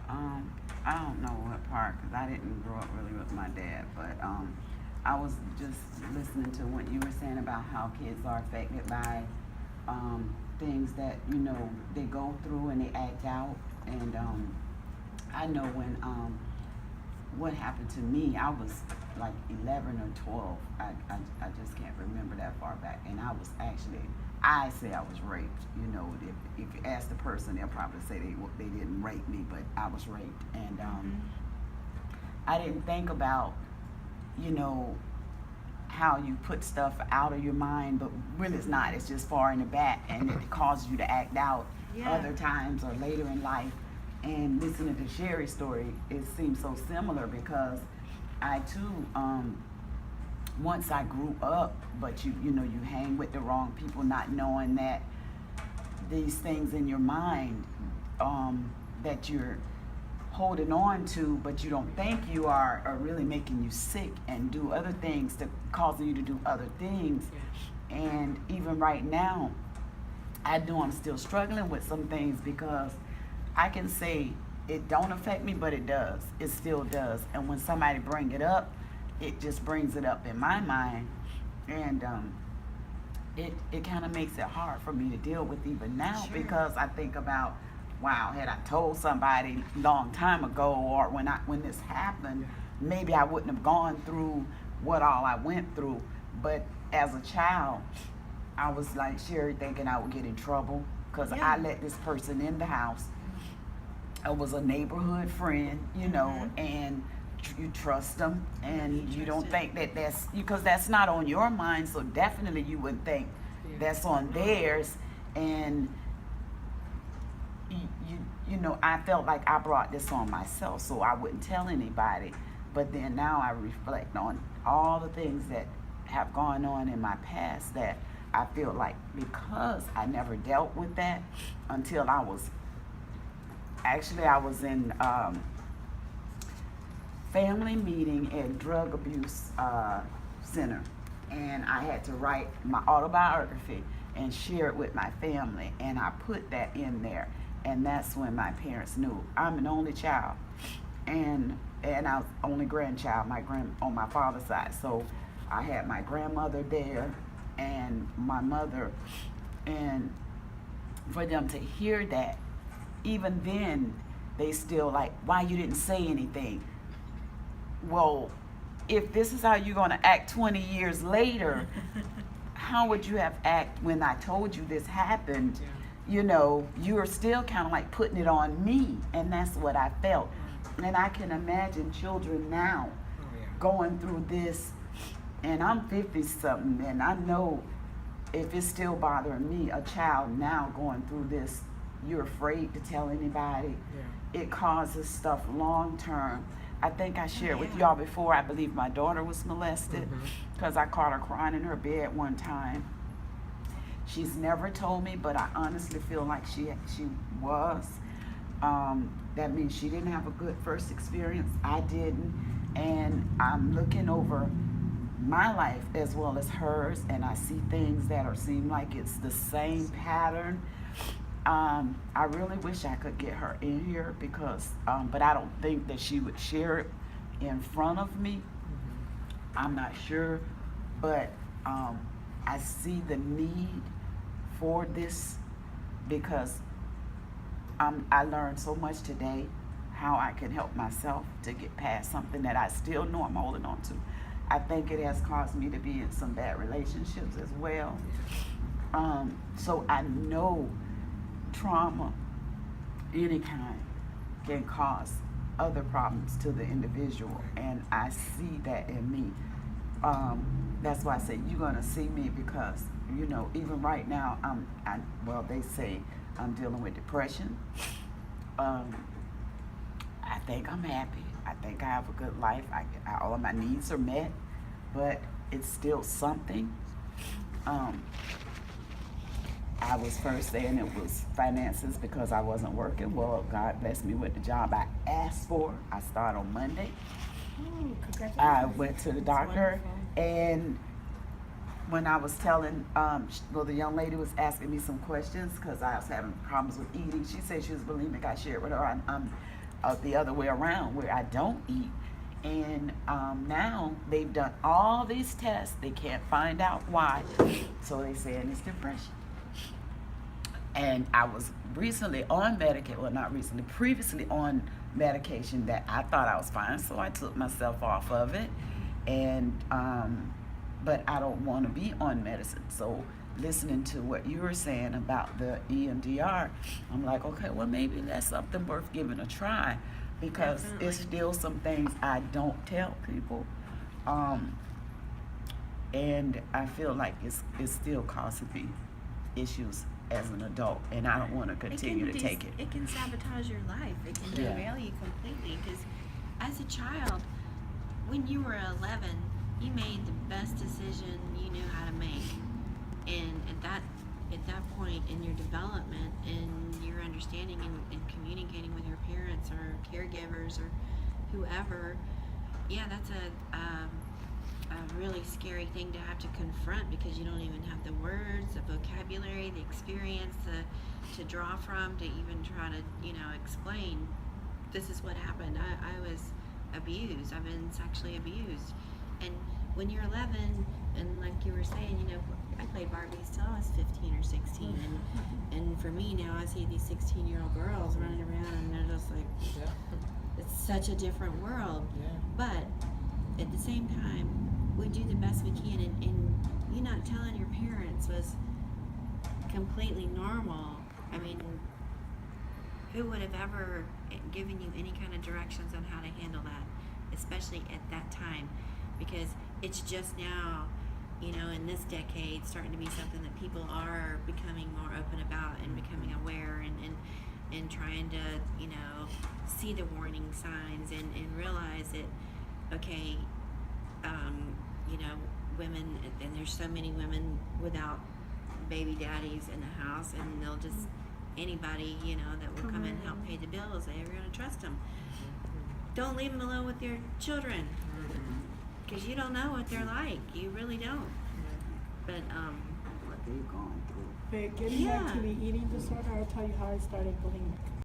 Um, I don't know what part, because I didn't grow up really with my dad, but I was just listening to what you were saying about how kids are affected by things that, they go through and they act out. And I know when what happened to me, I was like 11 or 12. I just can't remember that far back. And I was actually, I say I was raped. If you ask the person, they'll probably say they didn't rape me, but I was raped. And I didn't think about, you know, how you put stuff out of your mind, but really it's not. It's just far in the back, and it causes you to act out other times or later in life. And listening to Sherry's story, it seems so similar because I too, once I grew up, but you hang with the wrong people, not knowing that these things in your mind that you're holding on to, but you don't think you are really making you sick and do other things to causing you to do other things. And even right now, I know I'm still struggling with some things because I can say it don't affect me, but it does. It still does. And when somebody bring it up, it just brings it up in my mind, and it kind of makes it hard for me to deal with even now because I think about, wow, had I told somebody long time ago, or when this happened, maybe I wouldn't have gone through what all I went through. But as a child, I was like Sherry, thinking I would get in trouble because I let this person in the house. I was a neighborhood friend, and you trust them, and you don't think that that's because that's not on your mind, so definitely you wouldn't think that's on theirs. And I felt like I brought this on myself, so I wouldn't tell anybody. But then now I reflect on all the things that have gone on in my past that I feel like because I never dealt with that until I was in family meeting at drug abuse center, and I had to write my autobiography and share it with my family, and I put that in there. And that's when my parents knew. I'm an only child, and I was only grandchild, on my father's side. So I had my grandmother there and my mother, and for them to hear that, even then, they still like, why you didn't say anything? Well, if this is how you're going to act 20 years later, how would you have acted when I told you this happened? You're still kind of like putting it on me, and that's what I felt. And I can imagine children now going through this, and I'm 50 something, and I know if it's still bothering me, a child now going through this, you're afraid to tell anybody. It causes stuff long term. I think I shared with y'all before, I believe my daughter was molested because I caught her crying in her bed one time. She's never told me, but I honestly feel like she was. That means she didn't have a good first experience. I didn't. And I'm looking over my life as well as hers, and I see things that seem like it's the same pattern. I really wish I could get her in here because, but I don't think that she would share it in front of me. I'm not sure, but I see the need for this because I learned so much today how I can help myself to get past something that I still know I'm holding on to. I think it has caused me to be in some bad relationships as well. So I know trauma, any kind, can cause other problems to the individual, and I see that in me. That's why I say you're gonna see me because even right now they say I'm dealing with depression. I think I'm happy. I think I have a good life. All of my needs are met, but it's still something. I was first saying it was finances because I wasn't working. Well, God blessed me with the job I asked for. I started on Monday. Ooh, congratulations. I went to the doctor, and when I was telling, the young lady was asking me some questions because I was having problems with eating. She said she was bulimic. I shared with her. the other way around where I don't eat. And now they've done all these tests. They can't find out why. So they saying it's depression. And I was recently on medication, well, not recently, previously on medication that I thought I was fine. So I took myself off of it. And, but I don't want to be on medicine. So listening to what you were saying about the EMDR, I'm like, okay, well, maybe that's something worth giving a try, because Definitely. it's still some things I don't tell people. And I feel like it's still causing me issues as an adult, and I don't want to continue to take it. It can sabotage your life. It can derail you completely, because as a child, when you were 11, you made the best decision you knew how to make. And at that point in your development and your understanding and communicating with your parents or caregivers or whoever, yeah, that's a really scary thing to have to confront, because you don't even have the words, the vocabulary, the experience to draw from, to even try to, explain, this is what happened. I was abused. I've been sexually abused. And when you're 11, and like you were saying, I played Barbies till I was 15 or 16, and for me now, I see these 16-year-old girls running around, and they're just like, it's such a different world. But at the same time, we do the best we can, and you not telling your parents was completely normal. I mean, who would have ever given you any kind of directions on how to handle that, especially at that time? Because it's just now, in this decade, starting to be something that people are becoming more open about and becoming aware, and trying to, see the warning signs and realize that, okay, women, and there's so many women without baby daddies in the house, and they'll just, anybody, that will come in and help pay the bills, they're going to trust them. Don't leave them alone with your children, because you don't know what they're like. You really don't. But, What they've gone through. But getting back to the eating disorder, I'll tell you how I started bullying